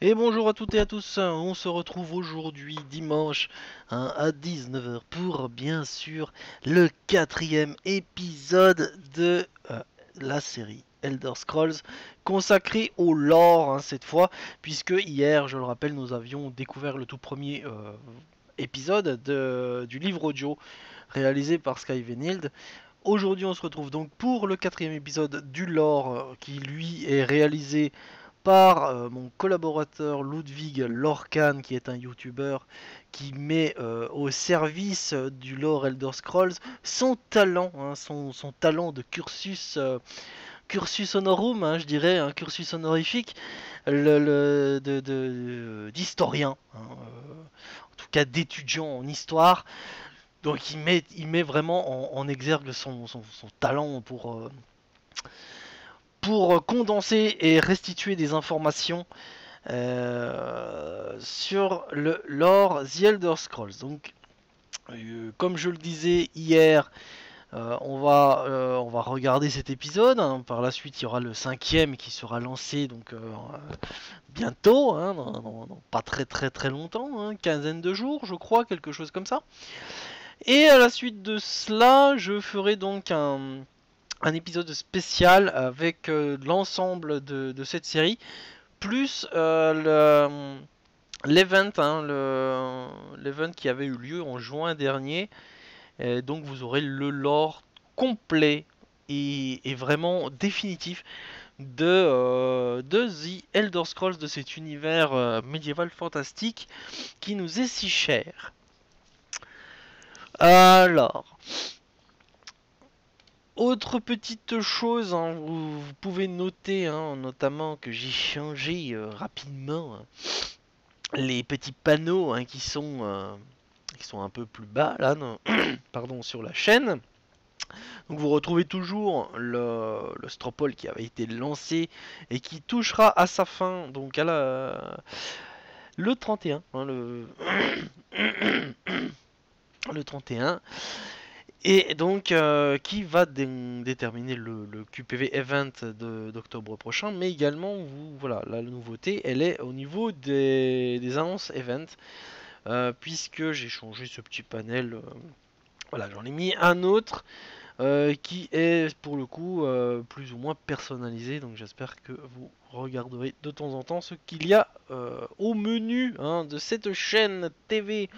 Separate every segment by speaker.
Speaker 1: Et bonjour à toutes et à tous, on se retrouve aujourd'hui dimanche à 19 h pour bien sûr le quatrième épisode de la série Elder Scrolls consacré au lore cette fois, puisque hier, je le rappelle, nous avions découvert le tout premier épisode du livre audio réalisé par Skyvenild. Aujourd'hui on se retrouve donc pour le quatrième épisode du lore qui lui est réalisé par mon collaborateur Ludwig Lorcan, qui est un YouTuber qui met au service du lore Elder Scrolls son talent, son talent de cursus honorum, je dirais, un cursus honorifique, d'historien, en tout cas d'étudiant en histoire. Donc il met vraiment en exergue son talent pour condenser et restituer des informations sur le lore The Elder Scrolls. Donc, comme je le disais hier, on va regarder cet épisode. Par la suite, il y aura le cinquième qui sera lancé donc bientôt, dans pas très très très longtemps, quinzaine de jours, je crois, quelque chose comme ça. Et à la suite de cela, je ferai donc un épisode spécial avec l'ensemble de cette série, plus l'event, l'event qui avait eu lieu en juin dernier. Et donc vous aurez le lore complet et vraiment définitif de The Elder Scrolls, de cet univers médiéval fantastique qui nous est si cher. Alors, autre petite chose, vous pouvez noter notamment que j'ai changé rapidement les petits panneaux qui sont un peu plus bas là, pardon, sur la chaîne. Donc vous retrouvez toujours le Stropole qui avait été lancé et qui touchera à sa fin, donc le 31, le 31. Et donc qui va déterminer le QPV Event d'octobre prochain, mais également voilà, la nouveauté elle est au niveau des annonces Event, puisque j'ai changé ce petit panel, voilà, j'en ai mis un autre qui est pour le coup plus ou moins personnalisé, donc j'espère que vous regarderez de temps en temps ce qu'il y a au menu de cette chaîne TV.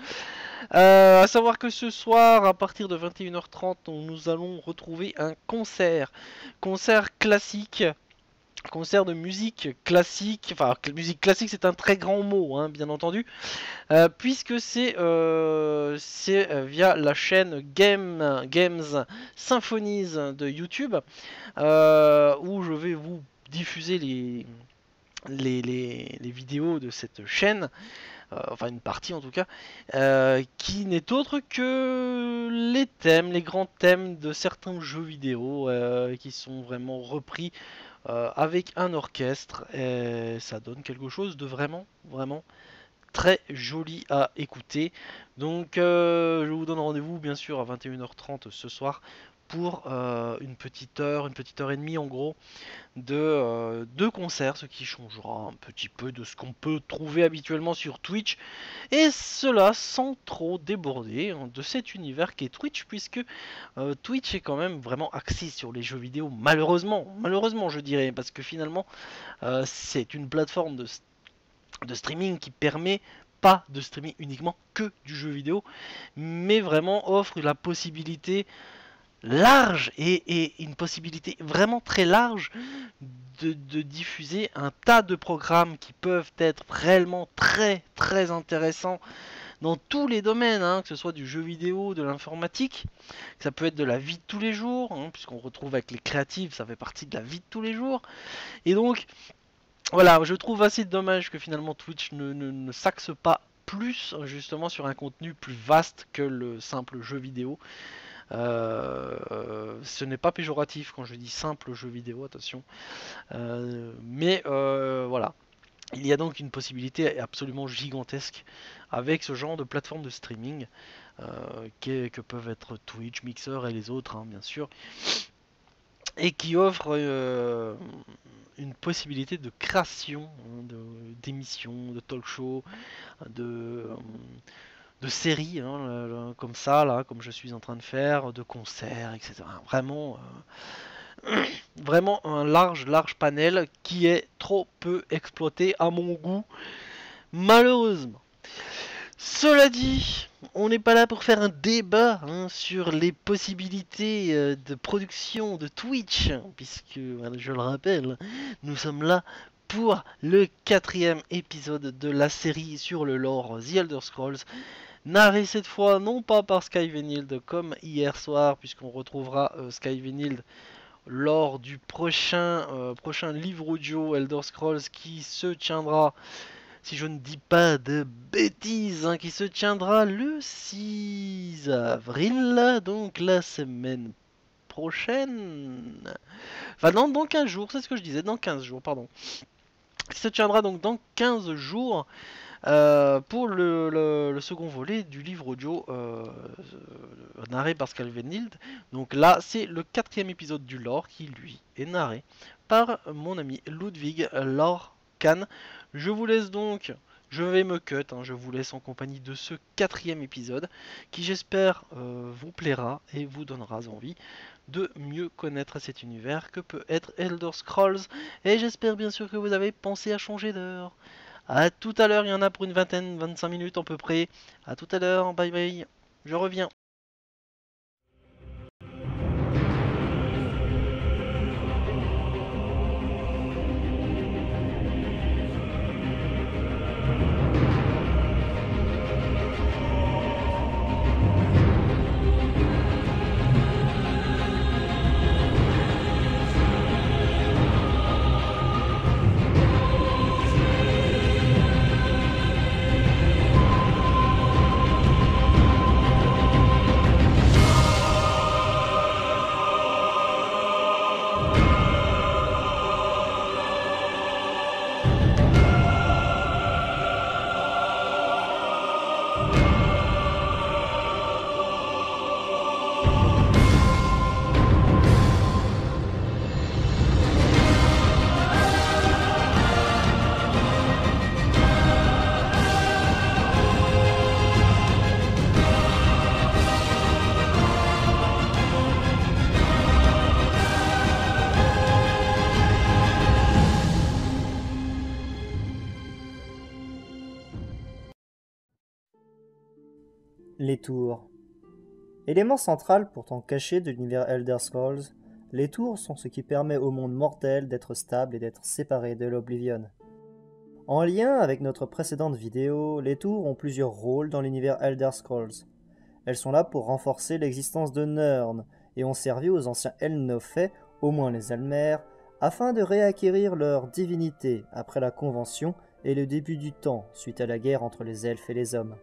Speaker 1: À savoir que ce soir, à partir de 21 h 30, nous allons retrouver un concert classique, concert de musique classique. Enfin, musique classique, c'est un très grand mot, bien entendu, puisque c'est via la chaîne Games Symphonies de YouTube, où je vais vous diffuser les vidéos de cette chaîne, enfin une partie en tout cas, qui n'est autre que les grands thèmes de certains jeux vidéo qui sont vraiment repris avec un orchestre, et ça donne quelque chose de vraiment, vraiment très joli à écouter. Donc je vous donne rendez-vous bien sûr à 21 h 30 ce soir pour une petite heure et demie en gros de concert, ce qui changera un petit peu de ce qu'on peut trouver habituellement sur Twitch, et cela sans trop déborder de cet univers qu'est Twitch, puisque Twitch est quand même vraiment axé sur les jeux vidéo, malheureusement je dirais, parce que finalement c'est une plateforme de streaming qui permet pas de streamer uniquement que du jeu vidéo, mais vraiment offre la possibilité large et une possibilité vraiment très large de diffuser un tas de programmes qui peuvent être réellement très très intéressants dans tous les domaines, que ce soit du jeu vidéo, de l'informatique, ça peut être de la vie de tous les jours, puisqu'on retrouve avec les créatives, ça fait partie de la vie de tous les jours. Et donc voilà, je trouve assez dommage que finalement Twitch ne s'axe pas plus justement sur un contenu plus vaste que le simple jeu vidéo. Ce n'est pas péjoratif quand je dis simple jeu vidéo, attention. Mais voilà, il y a donc une possibilité absolument gigantesque avec ce genre de plateforme de streaming que peuvent être Twitch, Mixer et les autres, bien sûr, et qui offre une possibilité de création d'émissions, de talk shows, de, de séries, hein, comme ça, là, comme je suis en train de faire, de concerts, etc. Vraiment, vraiment un large panel qui est trop peu exploité à mon goût, malheureusement. Cela dit, on n'est pas là pour faire un débat hein, sur les possibilités de production de Twitch, puisque, voilà, je le rappelle, nous sommes là pour le 4e épisode de la série sur le lore The Elder Scrolls, narré cette fois non pas par Skyvenild comme hier soir, puisqu'on retrouvera Skyvenild lors du prochain livre audio Elder Scrolls qui se tiendra, si je ne dis pas de bêtises, hein, qui se tiendra le 6 avril, donc la semaine prochaine. Enfin, dans 15 jours, c'est ce que je disais, dans 15 jours, pardon. Qui se tiendra donc dans 15 jours pour le second volet du livre audio narré par Skalvenild. Donc là, c'est le 4e épisode du lore qui, lui, est narré par mon ami Ludwig Lorcan. Je vous laisse donc, je vais me cut, hein, je vous laisse en compagnie de ce 4e épisode qui, j'espère, vous plaira et vous donnera envie de mieux connaître cet univers que peut être Elder Scrolls. Et j'espère bien sûr que vous avez pensé à changer d'heure. A tout à l'heure, il y en a pour une 25 minutes à peu près. A tout à l'heure, bye bye, je reviens.
Speaker 2: Les tours. Élément central pourtant caché de l'univers Elder Scrolls, les tours sont ce qui permet au monde mortel d'être stable et d'être séparé de l'Oblivion. En lien avec notre précédente vidéo, les tours ont plusieurs rôles dans l'univers Elder Scrolls. Elles sont là pour renforcer l'existence de Nirn et ont servi aux anciens Elnofais, au moins les Elmer, afin de réacquérir leur divinité après la Convention et le début du temps suite à la guerre entre les elfes et les hommes.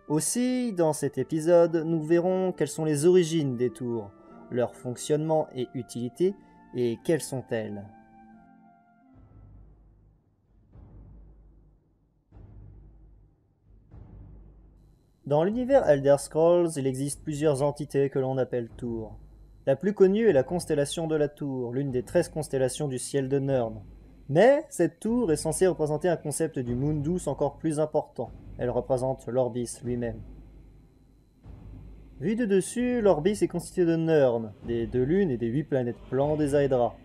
Speaker 2: Aussi, dans cet épisode, nous verrons quelles sont les origines des tours, leur fonctionnement et utilité, et quelles sont-elles. Dans l'univers Elder Scrolls, il existe plusieurs entités que l'on appelle tours. La plus connue est la constellation de la Tour, l'une des 13 constellations du ciel de Nirn. Mais cette tour est censée représenter un concept du Mundus encore plus important. Elle représente l'Orbis lui-même. Vu de dessus, l'Orbis est constitué de Nirn, des 2 lunes et des 8 planètes plans des Aedra.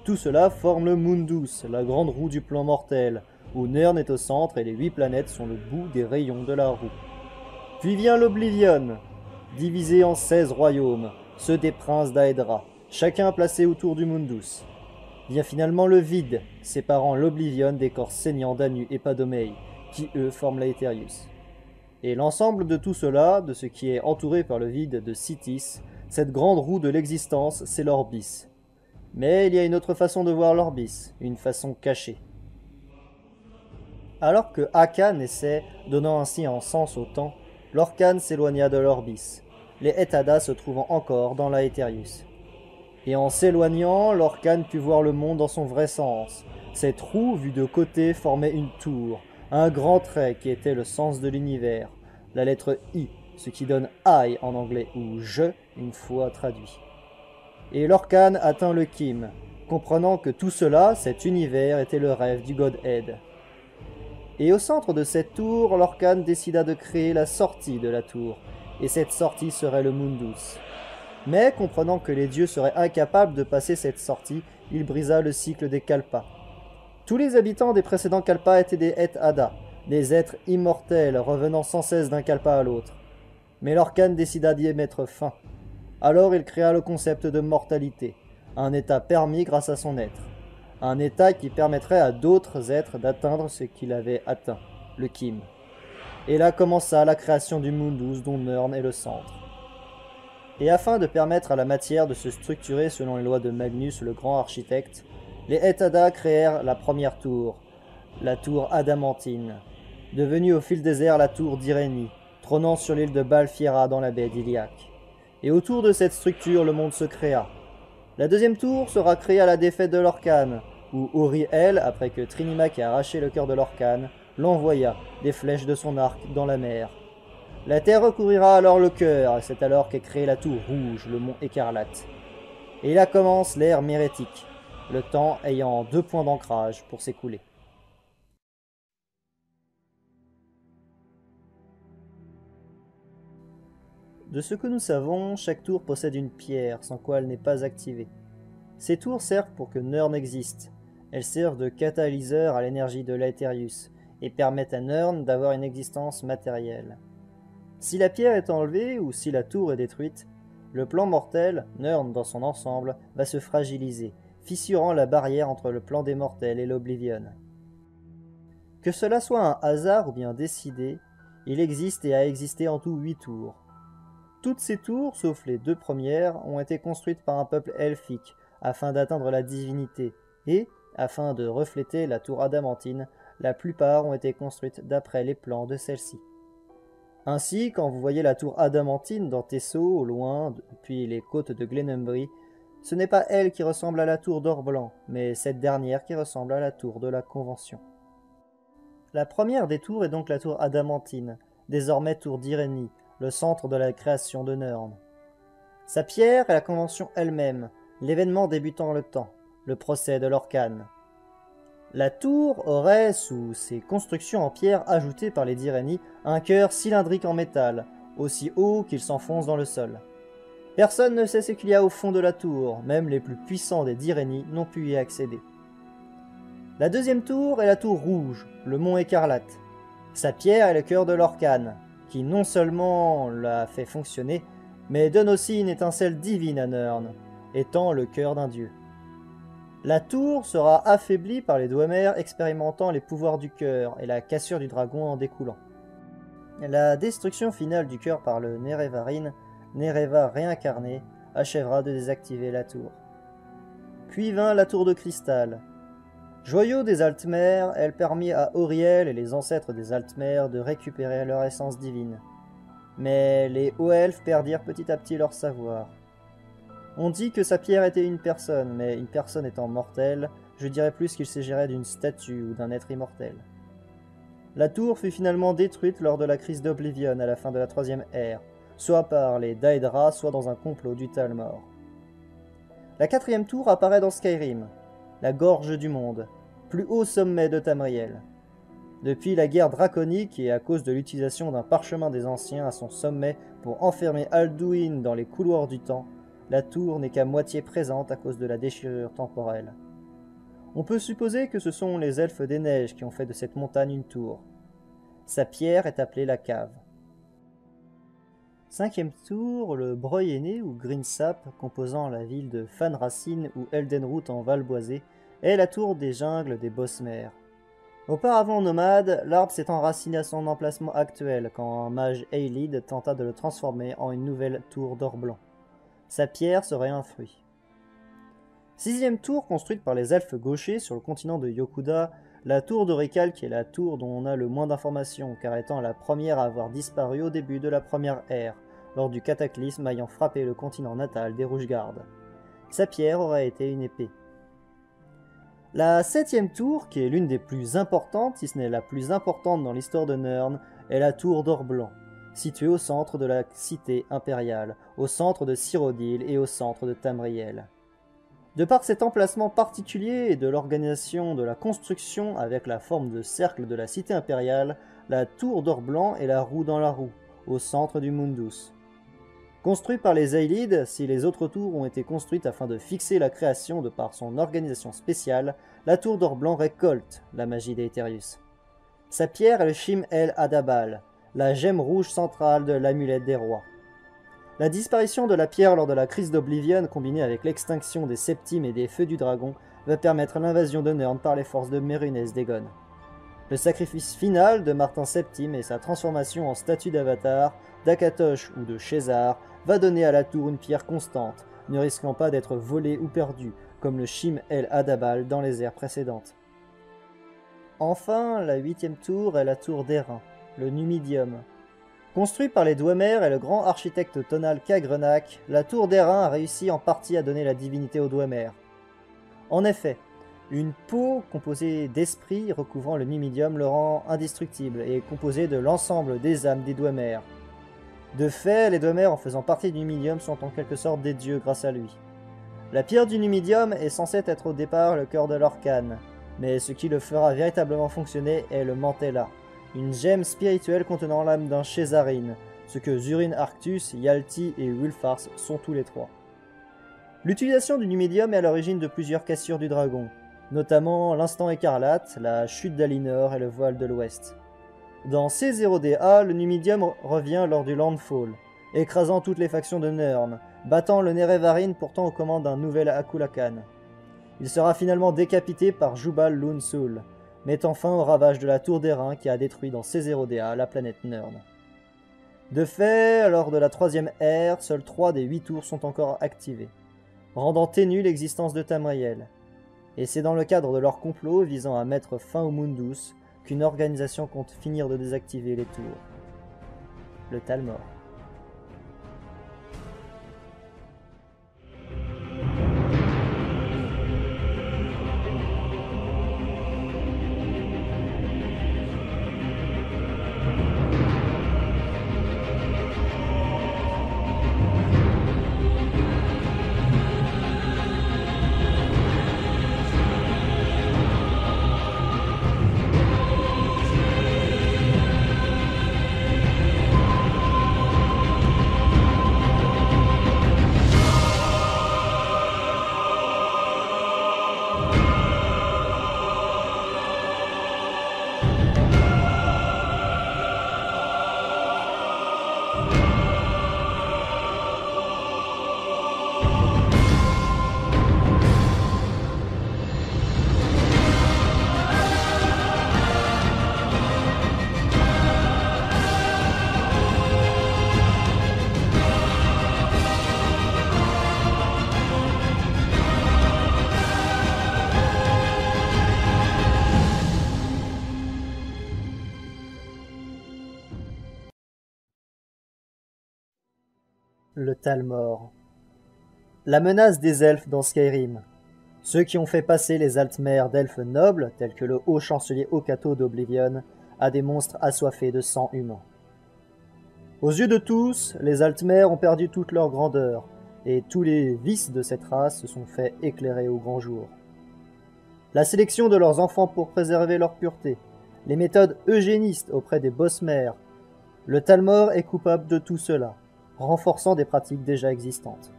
Speaker 2: Tout cela forme le Mundus, la grande roue du plan mortel, où Nirn est au centre et les 8 planètes sont le bout des rayons de la roue. Puis vient l'Oblivion, divisé en 16 royaumes, ceux des princes d'Aedra, chacun placé autour du Mundus. Vient finalement le vide, séparant l'Oblivion des corps saignants d'Anu et Padomei, qui eux forment l'Aetherius. Et l'ensemble de tout cela, de ce qui est entouré par le vide de Citis, cette grande roue de l'existence, c'est l'Orbis. Mais il y a une autre façon de voir l'Orbis, une façon cachée. Alors que Akka naissait, donnant ainsi un sens au temps, Lorkhan s'éloigna de l'Orbis, les Etadas se trouvant encore dans l'Aetherius. Et en s'éloignant, Lorkhan put voir le monde dans son vrai sens. Cette roue, vue de côté, formait une tour, un grand trait qui était le sens de l'univers, la lettre I, ce qui donne I en anglais, ou je, une fois traduit. Et Lorkhan atteint le Kim, comprenant que tout cela, cet univers, était le rêve du Godhead. Et au centre de cette tour, Lorkhan décida de créer la sortie de la tour, et cette sortie serait le Mundus. Mais, comprenant que les dieux seraient incapables de passer cette sortie, il brisa le cycle des Kalpas. Tous les habitants des précédents Kalpas étaient des Het Ada, des êtres immortels revenant sans cesse d'un Kalpa à l'autre. Mais Lorkhan décida d'y mettre fin. Alors il créa le concept de mortalité, un état permis grâce à son être. Un état qui permettrait à d'autres êtres d'atteindre ce qu'il avait atteint, le Kim. Et là commença la création du Mundus dont Nörn est le centre. Et afin de permettre à la matière de se structurer selon les lois de Magnus le grand architecte, les Het Ada créèrent la première tour, la tour adamantine, devenue au fil des airs la tour d'Irénie, trônant sur l'île de Balfiera dans la baie d'Iliac. Et autour de cette structure, le monde se créa. La deuxième tour sera créée à la défaite de Lorkhan, où Ori-El, après que Trinimac ait arraché le cœur de Lorkhan, l'envoya, des flèches de son arc, dans la mer. La terre recouvrira alors le cœur, et c'est alors qu'est créée la tour rouge, le mont écarlate. Et là commence l'ère mérétique, le temps ayant 2 points d'ancrage pour s'écouler. De ce que nous savons, chaque tour possède une pierre, sans quoi elle n'est pas activée. Ces tours servent pour que Nörn existe. Elles servent de catalyseur à l'énergie de l'Aetherius, et permettent à Nörn d'avoir une existence matérielle. Si la pierre est enlevée ou si la tour est détruite, le plan mortel, Nörn dans son ensemble, va se fragiliser, fissurant la barrière entre le plan des mortels et l'Oblivion. Que cela soit un hasard ou bien décidé, il existe et a existé en tout 8 tours. Toutes ces tours, sauf les 2 premières, ont été construites par un peuple elfique, afin d'atteindre la divinité, et, afin de refléter la tour adamantine, la plupart ont été construites d'après les plans de celle-ci. Ainsi, quand vous voyez la tour adamantine dans Tesso, au loin, depuis les côtes de Glenumbry, ce n'est pas elle qui ressemble à la tour d'or blanc, mais cette dernière qui ressemble à la tour de la Convention. La première des tours est donc la tour adamantine, désormais tour d'Irénie, le centre de la création de Nörn. Sa pierre est la Convention elle-même, l'événement débutant le temps, le procès de Lorkhan. La tour aurait, sous ses constructions en pierre ajoutées par les d'Irénie, un cœur cylindrique en métal, aussi haut qu'il s'enfonce dans le sol. Personne ne sait ce qu'il y a au fond de la tour, même les plus puissants des d'Irénie n'ont pu y accéder. La deuxième tour est la tour rouge, le mont écarlate. Sa pierre est le cœur de Lorkhan, qui non seulement l'a fait fonctionner, mais donne aussi une étincelle divine à Nörn, étant le cœur d'un dieu. La tour sera affaiblie par les Dwemer expérimentant les pouvoirs du cœur et la cassure du dragon en découlant. La destruction finale du cœur par le Nerevarine, Nereva réincarné, achèvera de désactiver la tour. Puis vint la tour de cristal. Joyau des Altmer, elle permit à Auriel et les ancêtres des Altmer de récupérer leur essence divine. Mais les hauts-elfes perdirent petit à petit leur savoir. On dit que sa pierre était une personne, mais une personne étant mortelle, je dirais plus qu'il s'agirait d'une statue ou d'un être immortel. La tour fut finalement détruite lors de la crise d'Oblivion à la fin de la troisième ère, soit par les Daedra, soit dans un complot du Talmor. La quatrième tour apparaît dans Skyrim, la gorge du monde, plus haut sommet de Tamriel. Depuis la guerre draconique et à cause de l'utilisation d'un parchemin des anciens à son sommet pour enfermer Alduin dans les couloirs du temps, la tour n'est qu'à moitié présente à cause de la déchirure temporelle. On peut supposer que ce sont les elfes des neiges qui ont fait de cette montagne une tour. Sa pierre est appelée la cave. Cinquième tour, le Breuil-Aîné ou Grinsap, composant la ville de Fanracine ou Eldenroot en Valboisé, est la tour des jungles des Bosmer. Auparavant nomade, l'arbre s'est enraciné à son emplacement actuel quand un mage Eilid tenta de le transformer en une nouvelle tour d'or blanc. Sa pierre serait un fruit. Sixième tour construite par les elfes gauchers sur le continent de Yokuda, la tour d'Orical qui est la tour dont on a le moins d'informations car étant la première à avoir disparu au début de la première ère, lors du cataclysme ayant frappé le continent natal des Rougegardes. Sa pierre aurait été une épée. La septième tour, qui est l'une des plus importantes, si ce n'est la plus importante dans l'histoire de Nörn, est la tour d'or blanc, située au centre de la cité impériale, au centre de Cyrodiil et au centre de Tamriel. De par cet emplacement particulier et de l'organisation de la construction avec la forme de cercle de la cité impériale, la tour d'or blanc est la roue dans la roue, au centre du Mundus. Construite par les Ailides, si les autres tours ont été construites afin de fixer la création de par son organisation spéciale, la tour d'or blanc récolte la magie d'Aetherius. Sa pierre est le Shim El Adabal, la gemme rouge centrale de l'amulette des rois. La disparition de la pierre lors de la crise d'Oblivion, combinée avec l'extinction des Septimes et des Feux du Dragon, va permettre l'invasion de Nurn par les forces de Mérunès Dagon. Le sacrifice final de Martin Septime et sa transformation en statue d'Avatar, d'Akatosh ou de César va donner à la tour une pierre constante, ne risquant pas d'être volée ou perdue, comme le Shim El Adabal dans les ères précédentes. Enfin, la 8e tour est la tour d'Airain, le Numidium. Construite par les Dwemer et le grand architecte tonal Kagrenac, la tour d'Airain a réussi en partie à donner la divinité aux Dwemer. En effet, une peau composée d'esprits recouvrant le Numidium le rend indestructible et est composée de l'ensemble des âmes des Dwemer. De fait, les Dwemer en faisant partie du Numidium sont en quelque sorte des dieux grâce à lui. La pierre du Numidium est censée être au départ le cœur de l'Orcane, mais ce qui le fera véritablement fonctionner est le Mantella, une gemme spirituelle contenant l'âme d'un Césarine, ce que Zurin Arctus, Yalti et Wulfars sont tous les trois. L'utilisation du Numidium est à l'origine de plusieurs cassures du dragon, notamment l'Instant Écarlate, la chute d'Alinor et le Voile de l'Ouest. Dans C0DA, le Numidium revient lors du Landfall, écrasant toutes les factions de Nurn, battant le Nerevarine pourtant aux commandes d'un nouvel Akulakan. Il sera finalement décapité par Jubal Lun Sul, mettant fin au ravage de la Tour d'Airain qui a détruit dans C0DA la planète Nurn. De fait, lors de la 3e ère, seules 3 des 8 tours sont encore activées, rendant ténue l'existence de Tamriel. Et c'est dans le cadre de leur complot visant à mettre fin au Mundus qu'une organisation compte finir de désactiver les tours. Le Talmor. Le Talmor. La menace des elfes dans Skyrim. Ceux qui ont fait passer les Altmer d'elfes nobles, tels que le haut chancelier Okato d'Oblivion, à des monstres assoiffés de sang humain. Aux yeux de tous, les Altmer ont perdu toute leur grandeur, et tous les vices de cette race se sont fait éclairer au grand jour. La sélection de leurs enfants pour préserver leur pureté, les méthodes eugénistes auprès des Bosmer, le Talmor est coupable de tout cela, renforçant des pratiques déjà existantes.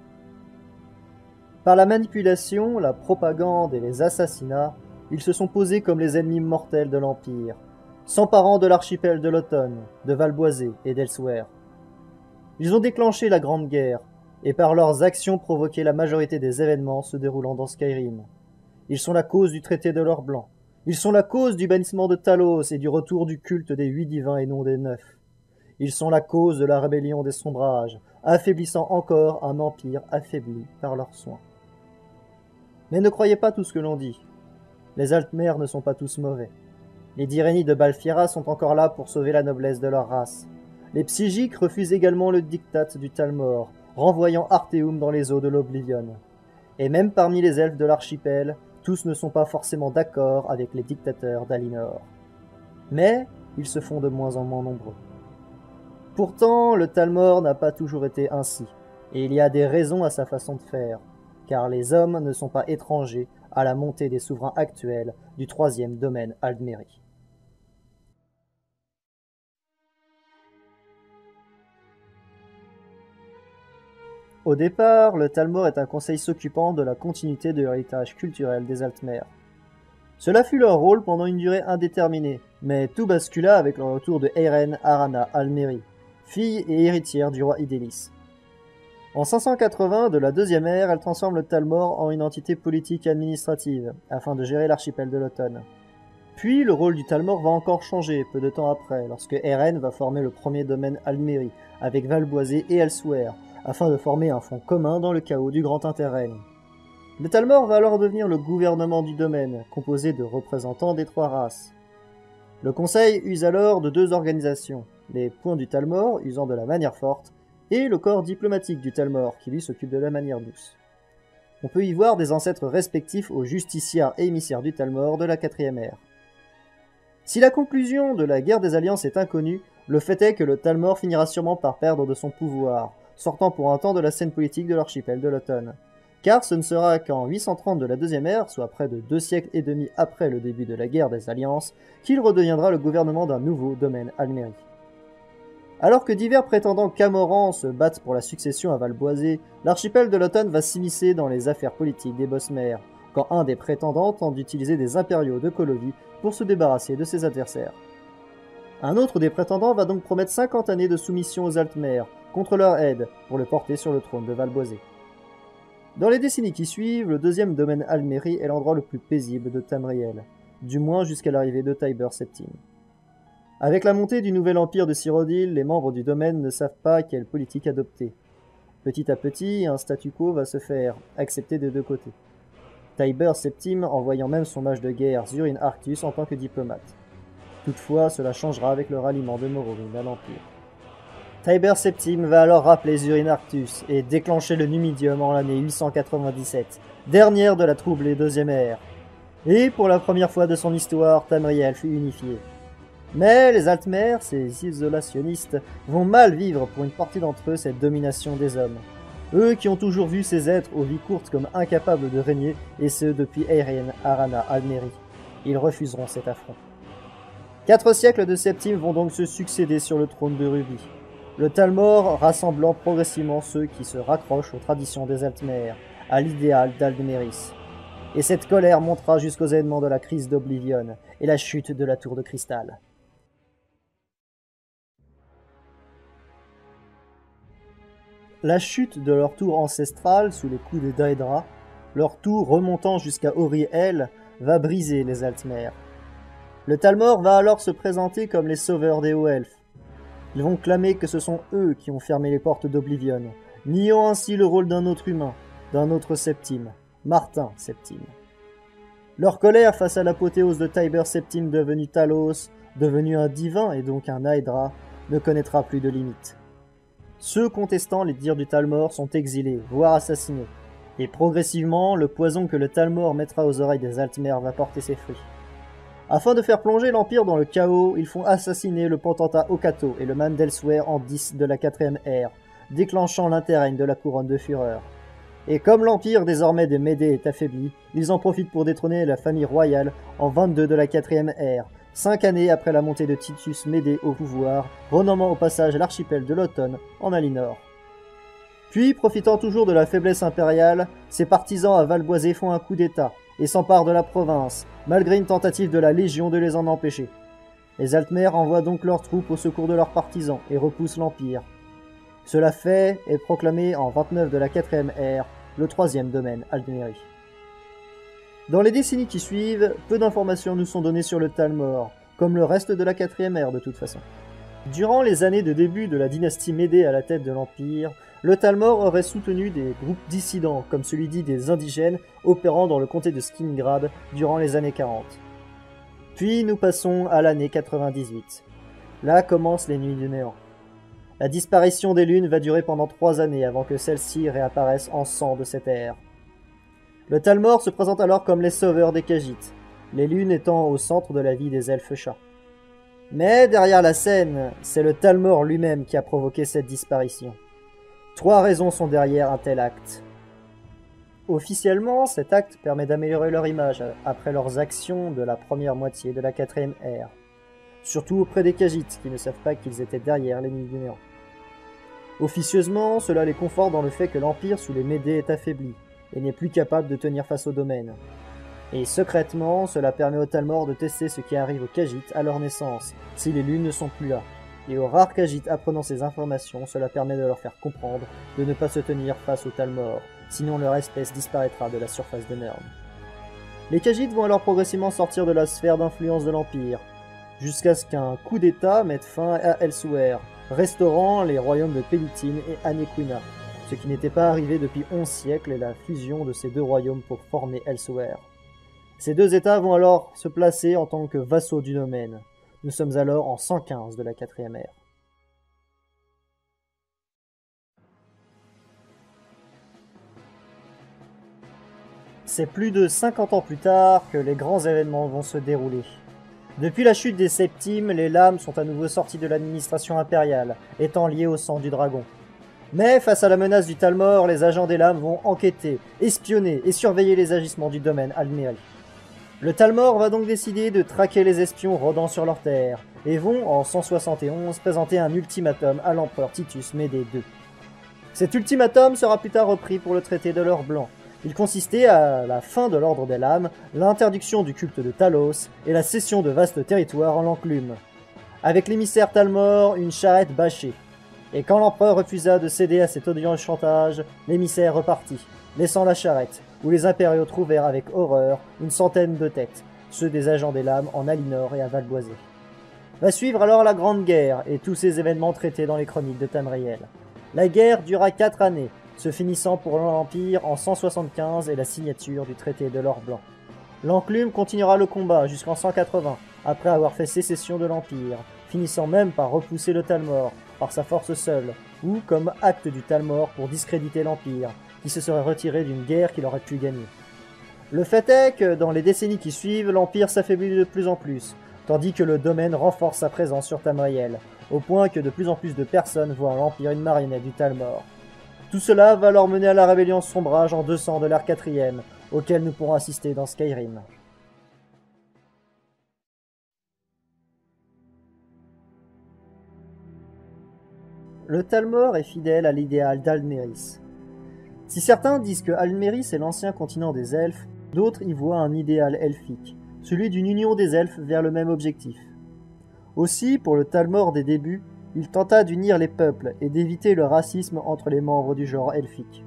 Speaker 2: Par la manipulation, la propagande et les assassinats, ils se sont posés comme les ennemis mortels de l'Empire, s'emparant de l'archipel de l'Automne, de Valboisé et d'Elsewhere. Ils ont déclenché la Grande Guerre, et par leurs actions provoqué la majorité des événements se déroulant dans Skyrim. Ils sont la cause du traité de l'Or Blanc. Ils sont la cause du bannissement de Talos et du retour du culte des 8 divins et non des 9. Ils sont la cause de la rébellion des Sombrages, affaiblissant encore un empire affaibli par leurs soins. Mais ne croyez pas tout ce que l'on dit. Les Altmer ne sont pas tous mauvais. Les Diréni de Balfiera sont encore là pour sauver la noblesse de leur race. Les Psychiques refusent également le diktat du Talmor, renvoyant Arteum dans les eaux de l'Oblivion. Et même parmi les elfes de l'archipel, tous ne sont pas forcément d'accord avec les dictateurs d'Alinor. Mais ils se font de moins en moins nombreux. Pourtant, le Talmor n'a pas toujours été ainsi, et il y a des raisons à sa façon de faire. car les hommes ne sont pas étrangers à la montée des souverains actuels du troisième domaine Aldmeri. Au départ, le Talmor est un conseil s'occupant de la continuité de l'héritage culturel des Altmer. Cela fut leur rôle pendant une durée indéterminée, mais tout bascula avec le retour de Eiren Arana Almeri, fille et héritière du roi Idélis. En 580 de la deuxième ère, elle transforme le Talmor en une entité politique et administrative, afin de gérer l'archipel de l'Automne. Puis le rôle du Talmor va encore changer peu de temps après, lorsque Eiren va former le premier domaine Almeri, avec Valboisé et Elsewhere, afin de former un front commun dans le chaos du Grand Interrègne. Le Talmor va alors devenir le gouvernement du domaine, composé de représentants des trois races. Le Conseil use alors de deux organisations, les Points du Talmor, usant de la manière forte, et le corps diplomatique du Talmor, qui lui s'occupe de la manière douce. On peut y voir des ancêtres respectifs aux justiciars et émissaires du Talmor de la 4e ère. Si la conclusion de la guerre des alliances est inconnue, le fait est que le Talmor finira sûrement par perdre de son pouvoir, sortant pour un temps de la scène politique de l'archipel de l'Automne. Car ce ne sera qu'en 830 de la deuxième ère, soit près de 2 siècles et demi après le début de la guerre des alliances, qu'il redeviendra le gouvernement d'un nouveau domaine Almeri. Alors que divers prétendants camorans se battent pour la succession à Valboisé, l'archipel de l'Automne va s'immiscer dans les affaires politiques des Bosmer, quand un des prétendants tente d'utiliser des impériaux de Colovis pour se débarrasser de ses adversaires. Un autre des prétendants va donc promettre 50 années de soumission aux Altmer, contre leur aide, pour le porter sur le trône de Valboisé. Dans les décennies qui suivent, le deuxième domaine Almeri est l'endroit le plus paisible de Tamriel, du moins jusqu'à l'arrivée de Tiber Septim. Avec la montée du nouvel empire de Cyrodiil, les membres du domaine ne savent pas quelle politique adopter. Petit à petit, un statu quo va se faire, accepté des deux côtés. Tiber Septim envoyant même son mage de guerre Zurin Arctus en tant que diplomate. Toutefois, cela changera avec le ralliement de Morrowind à l'Empire. Tiber Septim va alors rappeler Zurin Arctus et déclencher le Numidium en l'année 897, dernière de la troublée deuxième ère. Et pour la première fois de son histoire, Tamriel fut unifiée. Mais les Altmer, ces isolationnistes, vont mal vivre pour une partie d'entre eux cette domination des hommes. Eux qui ont toujours vu ces êtres aux vies courtes comme incapables de régner, et ce depuis Eiren Arana Almeri. Ils refuseront cet affront. 4 siècles de Septim vont donc se succéder sur le trône de Rubis. Le Talmor rassemblant progressivement ceux qui se raccrochent aux traditions des Altmer, à l'idéal d'Aldmeris. Et cette colère montera jusqu'aux événements de la crise d'Oblivion et la chute de la tour de cristal. La chute de leur tour ancestrale sous les coups des Daedra, leur tour remontant jusqu'à Auriel, va briser les Altmer. Le Talmor va alors se présenter comme les sauveurs des hauts elfes. Ils vont clamer que ce sont eux qui ont fermé les portes d'Oblivion, niant ainsi le rôle d'un autre humain, d'un autre Septim, Martin Septim. Leur colère face à l'apothéose de Tiber Septim devenu Talos, devenu un divin et donc un Aedra, ne connaîtra plus de limites. Ceux contestant les dires du Talmor sont exilés, voire assassinés, et progressivement, le poison que le Talmor mettra aux oreilles des Altmer va porter ses fruits. Afin de faire plonger l'Empire dans le chaos, ils font assassiner le potentat Okato et le man d'Elsewhere en 10 de la 4e ère, déclenchant l'interrègne de la couronne de fureur. Et comme l'Empire désormais des Médés est affaibli, ils en profitent pour détrôner la famille royale en 22 de la 4e ère, 5 années après la montée de Titus Médée au pouvoir, renommant au passage l'archipel de l'Automne en Alinor. Puis, profitant toujours de la faiblesse impériale, ses partisans à Valboisé font un coup d'état et s'emparent de la province, malgré une tentative de la Légion de les en empêcher. Les Altmer envoient donc leurs troupes au secours de leurs partisans et repoussent l'Empire. Cela fait est proclamé en 29 de la 4e ère, le 3e domaine Aldmeri. Dans les décennies qui suivent, peu d'informations nous sont données sur le Talmor, comme le reste de la 4e ère de toute façon. Durant les années de début de la dynastie Médée à la tête de l'Empire, le Talmor aurait soutenu des groupes dissidents, comme celui dit des indigènes, opérant dans le comté de Skingrad durant les années 40. Puis nous passons à l'année 98. Là commencent les nuits du néant. La disparition des lunes va durer pendant 3 années avant que celles-ci réapparaissent en sang de cette ère. Le Talmor se présente alors comme les sauveurs des Khajiits, les lunes étant au centre de la vie des elfes-chats. Mais derrière la scène, c'est le Talmor lui-même qui a provoqué cette disparition. 3 raisons sont derrière un tel acte. Officiellement, cet acte permet d'améliorer leur image après leurs actions de la première moitié de la 4ème ère. Surtout auprès des Khajiits, qui ne savent pas qu'ils étaient derrière l'ennemi du néant. Officieusement, cela les conforte dans le fait que l'Empire sous les Médés est affaibli, et n'est plus capable de tenir face au domaine. Et secrètement, cela permet aux Talmor de tester ce qui arrive aux Khajiits à leur naissance, si les lunes ne sont plus là. Et aux rares Khajiits apprenant ces informations, cela permet de leur faire comprendre de ne pas se tenir face aux Talmor, sinon leur espèce disparaîtra de la surface de Nurn. Les Khajiits vont alors progressivement sortir de la sphère d'influence de l'Empire, jusqu'à ce qu'un coup d'État mette fin à Elsewhere, restaurant les royaumes de Pelitine et Anequina, ce qui n'était pas arrivé depuis 11 siècles et la fusion de ces deux royaumes pour former Elsewhere. Ces deux États vont alors se placer en tant que vassaux du domaine. Nous sommes alors en 115 de la 4ème ère. C'est plus de 50 ans plus tard que les grands événements vont se dérouler. Depuis la chute des Septimes, les lames sont à nouveau sorties de l'administration impériale, étant liées au sang du dragon. Mais face à la menace du Talmor, les agents des lames vont enquêter, espionner et surveiller les agissements du domaine Almeri. Le Talmor va donc décider de traquer les espions rôdant sur leur terre, et vont, en 171, présenter un ultimatum à l'empereur Titus Médée II. Cet ultimatum sera plus tard repris pour le traité de l'Heure Blanc. Il consistait à la fin de l'ordre des lames, l'interdiction du culte de Talos et la cession de vastes territoires en l'enclume. Avec l'émissaire Talmor, une charrette bâchée. Et quand l'empereur refusa de céder à cet odieux chantage, l'émissaire repartit, laissant la charrette, où les impériaux trouvèrent avec horreur une centaine de têtes, ceux des agents des lames en Alinor et à Valboisé. Va suivre alors la Grande Guerre et tous ces événements traités dans les chroniques de Tamriel. La guerre dura 4 années, se finissant pour l'Empire en 175 et la signature du traité de l'Or Blanc. L'Enclume continuera le combat jusqu'en 180, après avoir fait sécession de l'Empire, finissant même par repousser le Talmor, par sa force seule, ou comme acte du Talmor pour discréditer l'Empire, qui se serait retiré d'une guerre qu'il aurait pu gagner. Le fait est que dans les décennies qui suivent, l'Empire s'affaiblit de plus en plus, tandis que le domaine renforce sa présence sur Tamriel, au point que de plus en plus de personnes voient en l'Empire une marionnette du Talmor. Tout cela va alors mener à la rébellion Sombrage en 200 de l'ère 4ème, auquel nous pourrons assister dans Skyrim. Le Talmor est fidèle à l'idéal d'Alméris. Si certains disent que Alméris est l'ancien continent des elfes, d'autres y voient un idéal elfique, celui d'une union des elfes vers le même objectif. Aussi, pour le Talmor des débuts, il tenta d'unir les peuples et d'éviter le racisme entre les membres du genre elfique.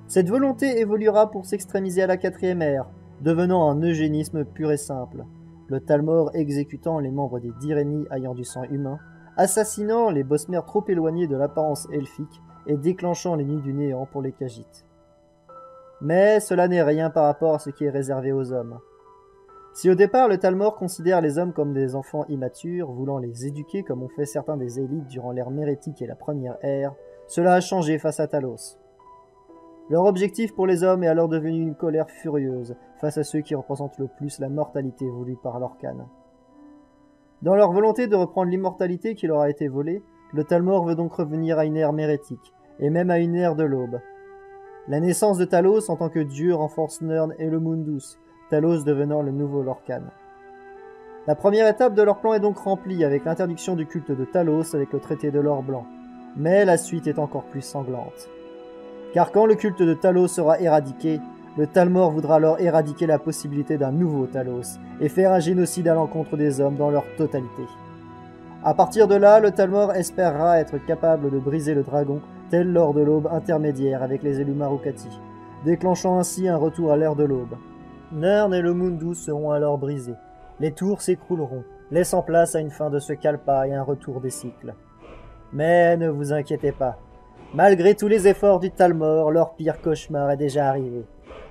Speaker 2: Cette volonté évoluera pour s'extrémiser à la 4ème ère, devenant un eugénisme pur et simple, le Talmor exécutant les membres des Diréni ayant du sang humain, assassinant les bosmères trop éloignés de l'apparence elfique et déclenchant les nuits du néant pour les Khajiits. Mais cela n'est rien par rapport à ce qui est réservé aux hommes. Si au départ le Talmor considère les hommes comme des enfants immatures, voulant les éduquer comme ont fait certains des élites durant l'ère mérétique et la première ère, cela a changé face à Talos. Leur objectif pour les hommes est alors devenu une colère furieuse face à ceux qui représentent le plus la mortalité voulue par l'Orcane. Dans leur volonté de reprendre l'immortalité qui leur a été volée, le Talmor veut donc revenir à une ère mérétique, et même à une ère de l'aube. La naissance de Talos en tant que dieu renforce Nurn et le Mundus, Talos devenant le nouveau Lorkhan. La première étape de leur plan est donc remplie avec l'interdiction du culte de Talos avec le traité de l'Or Blanc. Mais la suite est encore plus sanglante. Car quand le culte de Talos sera éradiqué, le Talmor voudra alors éradiquer la possibilité d'un nouveau Talos et faire un génocide à l'encontre des hommes dans leur totalité. À partir de là, le Talmor espérera être capable de briser le dragon tel lors de l'aube intermédiaire avec les élus Marukati, déclenchant ainsi un retour à l'ère de l'aube. Nurn et le Mundus seront alors brisés. Les tours s'écrouleront, laissant place à une fin de ce Kalpa et un retour des cycles. Mais ne vous inquiétez pas. Malgré tous les efforts du Talmor, leur pire cauchemar est déjà arrivé.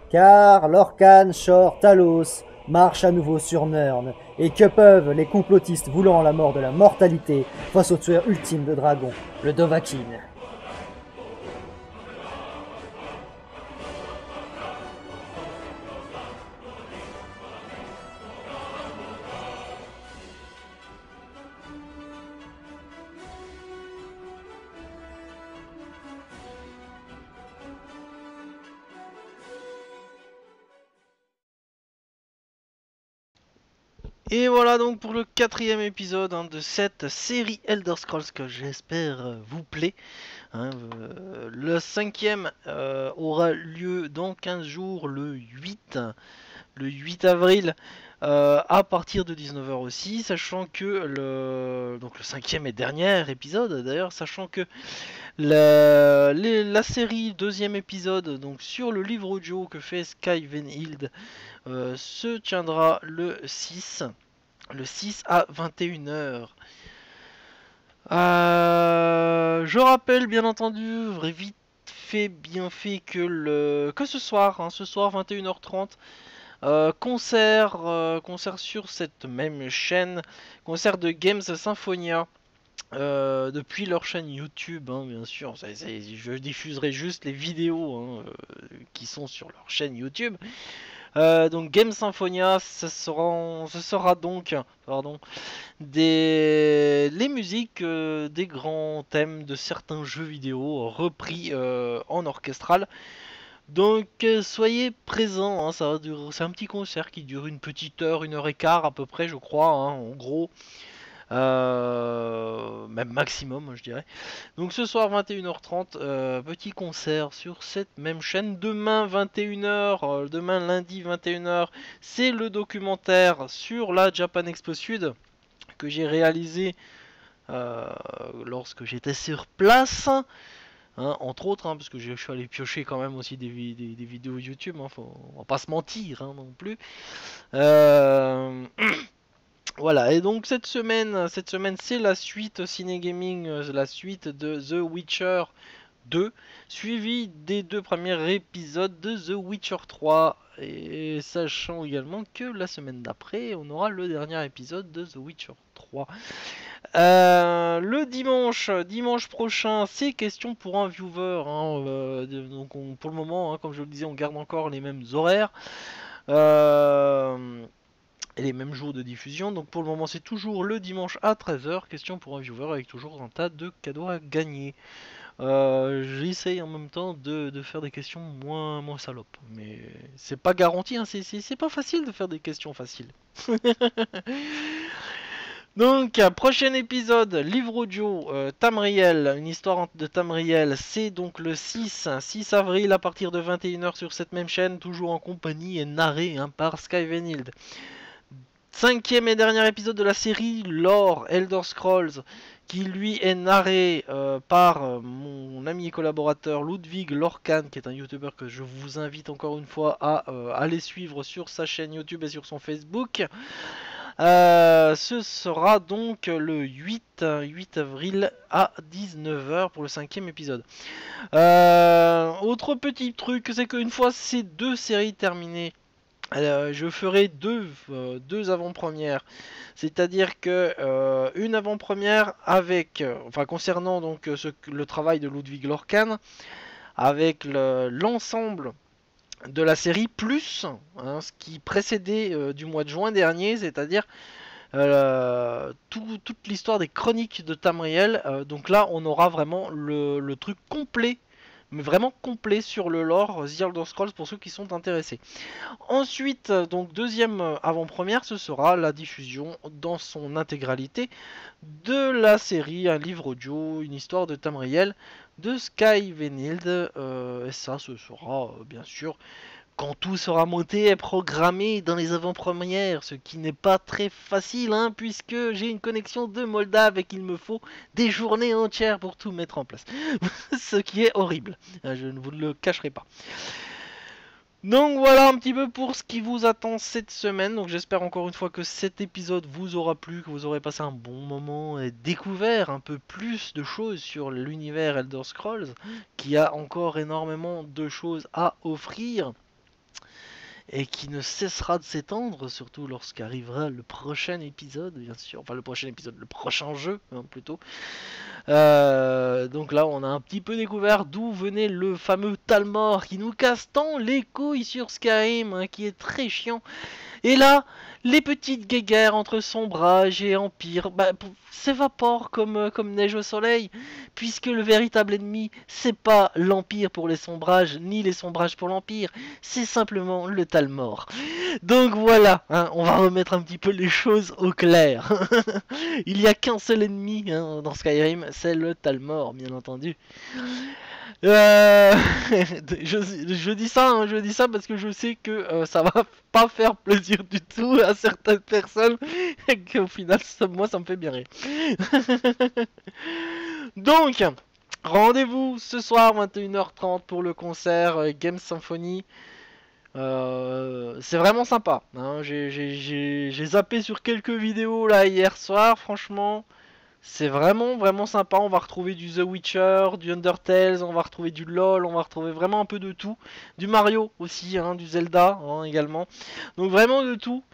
Speaker 2: Car Lorkhan, Shor, Talos marchent à nouveau sur Nurn. Et que peuvent les complotistes voulant la mort de la mortalité face au tueur ultime de dragons, le Dovahkiin?
Speaker 1: Et voilà donc pour le 4e épisode de cette série Elder Scrolls que j'espère vous plaît. Le 5e aura lieu dans 15 jours, le 8 avril, à partir de 19h aussi, sachant que donc le 5e et dernier épisode d'ailleurs, sachant que la série 2e épisode donc sur le livre audio que fait Sky Venhild se tiendra le 6 à 21h. Je rappelle bien entendu, vite fait, bien fait que ce soir, ce soir 21h30, concert sur cette même chaîne, concert de Games Symphonia. Depuis leur chaîne YouTube, bien sûr, je diffuserai juste les vidéos qui sont sur leur chaîne YouTube. Donc Game Symphonia, ce sera donc, les musiques des grands thèmes de certains jeux vidéo repris en orchestral. Donc soyez présents, c'est un petit concert qui dure une petite heure, 1h15 à peu près je crois, en gros. Même maximum je dirais. Donc ce soir 21h30, petit concert sur cette même chaîne. Demain 21h, demain lundi 21h, c'est le documentaire sur la Japan Expo Sud que j'ai réalisé lorsque j'étais sur place. Entre autres, parce que je suis allé piocher quand même aussi des vidéos YouTube, on va pas se mentir non plus. Voilà, et donc cette semaine c'est la suite Ciné Gaming, la suite de The Witcher 2, suivi des 2 premiers épisodes de The Witcher 3. Et sachant également que la semaine d'après, on aura le dernier épisode de The Witcher 3. Le dimanche prochain, c'est question pour un viewer. Donc pour le moment, comme je le disais, on garde encore les mêmes horaires. Et les mêmes jours de diffusion. Donc pour le moment, c'est toujours le dimanche à 13h. Question pour un viewer avec toujours un tas de cadeaux à gagner. J'essaye en même temps de faire des questions moins salopes. Mais c'est pas garanti, c'est pas facile de faire des questions faciles. Donc, prochain épisode, livre audio, Tamriel, une histoire de Tamriel, c'est donc le 6 avril à partir de 21h sur cette même chaîne, toujours en compagnie et narré par Sky Venhild. 5e et dernier épisode de la série Lore Elder Scrolls, qui lui est narré par mon ami et collaborateur Ludwig Lorcan, qui est un youtubeur que je vous invite encore une fois à aller suivre sur sa chaîne YouTube et sur son Facebook. Ce sera donc le 8 avril à 19h pour le 5e épisode. Autre petit truc, c'est qu'une fois ces 2 séries terminées, je ferai deux avant-premières, c'est-à-dire que une avant-première avec, concernant donc le travail de Ludwig Lorcan, avec l'ensemble de la série plus ce qui précédait du mois de juin dernier, c'est-à-dire toute l'histoire des chroniques de Tamriel. Donc là, on aura vraiment le truc complet. Mais vraiment complet sur le lore The Elder Scrolls pour ceux qui sont intéressés. Ensuite, donc deuxième avant-première, ce sera la diffusion dans son intégralité de la série, un livre audio, une histoire de Tamriel de Sky Venhild. Et ça, ce sera bien sûr quand tout sera monté et programmé dans les avant-premières, ce qui n'est pas très facile, puisque j'ai une connexion de Moldave et qu'il me faut des journées entières pour tout mettre en place. Ce qui est horrible, je ne vous le cacherai pas. Donc voilà un petit peu pour ce qui vous attend cette semaine. Donc j'espère encore une fois que cet épisode vous aura plu, que vous aurez passé un bon moment et découvert un peu plus de choses sur l'univers Elder Scrolls, qui a encore énormément de choses à offrir et qui ne cessera de s'étendre, surtout lorsqu'arrivera le prochain épisode, bien sûr. Enfin, le prochain épisode, le prochain jeu, plutôt. Donc là, on a un petit peu découvert d'où venait le fameux Talmor qui nous casse tant les couilles sur Skyrim, qui est très chiant. Et là, les petites guéguerres entre sombrage et empire s'évaporent comme neige au soleil, puisque le véritable ennemi, c'est pas l'empire pour les sombrages, ni les sombrages pour l'empire, c'est simplement le Talmor. Donc voilà, hein, on va remettre un petit peu les choses au clair. Il n'y a qu'un seul ennemi hein, dans Skyrim, c'est le Talmor, bien entendu. Euh, je dis ça, hein, je dis ça parce que je sais que ça va pas faire plaisir du tout à certaines personnes et qu'au final, moi, ça me fait bien rire. Donc, rendez-vous ce soir 21h30 pour le concert Game Symphony. C'est vraiment sympa. Hein. J'ai zappé sur quelques vidéos là hier soir, franchement. C'est vraiment sympa, on va retrouver du The Witcher, du Undertale, on va retrouver du LoL, on va retrouver vraiment un peu de tout. Du Mario aussi, hein, du Zelda hein, également. Donc vraiment de tout.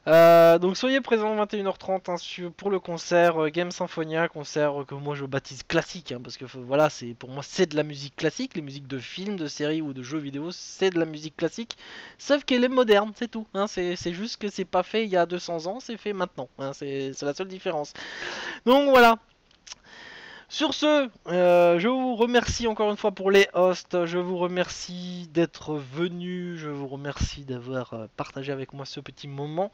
Speaker 1: Donc soyez présents 21h30 hein, pour le concert Game Symphonia, concert que moi je baptise classique, hein, parce que voilà, c'est pour moi c'est de la musique classique, les musiques de films, de séries ou de jeux vidéo, c'est de la musique classique, sauf qu'elle est moderne, c'est tout. Hein, c'est juste que c'est pas fait il y a 200 ans, c'est fait maintenant, hein, c'est la seule différence. Donc voilà. Sur ce, je vous remercie encore une fois pour les hosts, je vous remercie d'être venus, je vous remercie d'avoir partagé avec moi ce petit moment,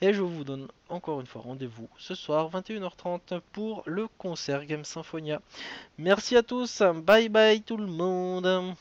Speaker 1: et je vous donne encore une fois rendez-vous ce soir 21h30 pour le concert Game Symphonia. Merci à tous, bye bye tout le monde.